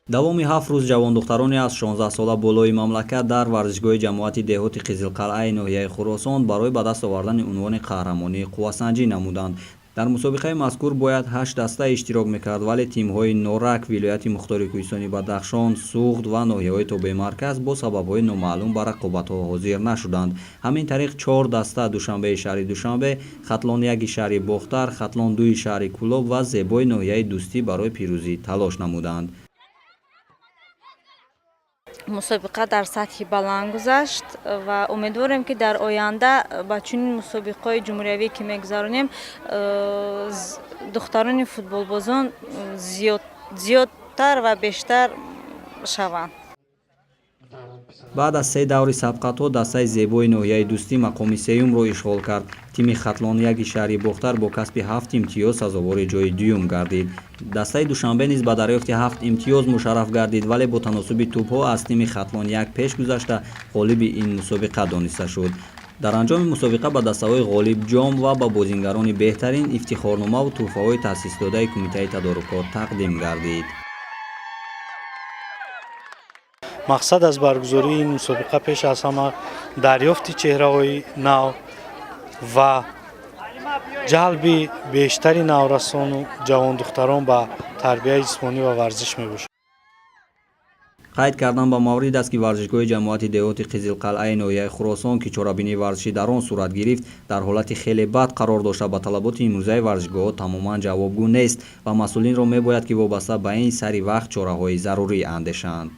давоми 7 рӯз ҷавондухтароне аз 16 сола болои мамлакат дар варзишгоҳи ҷамоати деҳоти қизилқалъаи ноҳияи хуросон барои ба даст овардани унвони қаҳрамонӣ қуввасанҷӣ намуданд. дар мусобиқаи мазкур бояд 8 даста иштирок мекард, вале тимҳои норак, вилояти мухтори кӯҳистони бадахшон, суғд ва ноҳияҳои тобемарказ бо сабабҳои номаълум ба рақобатҳо ҳозир нашуданд. ҳамин тариқ 4 даста душанбеи шаҳри душанбе, хатлон 1 шаҳри бохтар, хатлон 2 шаҳри кӯлоб ва зебои ноҳияи дӯстӣ барои пирӯзӣ талош намуданд. мусобиқа дар сатҳи баланд гузашт ва умедворем ки дар оянда ба чунин мусобиқаҳои ҷумҳуриявӣ ки мегузаронем духтарони футболбозон зиёдтар ва бештар шаванд. баъд аз 3 даври сабқатҳо дастаи зебои ноҳияи дӯстӣ мақоми сеюмро ишғол кард. тими хатлон 1 шаҳри бохтар бо касби 7 имтиёз сазовори ҷои дуюм гардид. дастаи душанбе низ ба дарёфти 7 имтиёз мушарраф гардид, вале бо таносуби тӯбҳо аз тими хатлон 1 пеш гузашта ғолиби ин мусобиқа дониста шуд. дар анҷоми мусобиқа ба дастаҳои ғолиб ҷом ва ба бозингарони беҳтарин ифтихорномаву тӯҳфаҳои таъсисдодаи кумитаи тадорукот тақдим гардид. мақсад аз баргузории ин мусобиқа пеш аз ҳама дарёфти чеҳраҳои нав ва ҷалби бештари наврасону ҷавондухтарон ба тарбияи ҷисмонӣ ва варзиш мебошад. қайд кардан ба маврид аст ки варзишгоҳи ҷамоати деҳоти қизилқалъаи ноҳияи хуросон ки чорабинии варзишӣ дар он сурат гирифт дар ҳолати хеле бад қарор дошта ба талаботи имрӯзаи варзишгоҳҳо тамоман ҷавобгӯ нест ва масъулинро мебояд ки вобаста ба ин сари вақт чораҳои зарурӣ андешанд.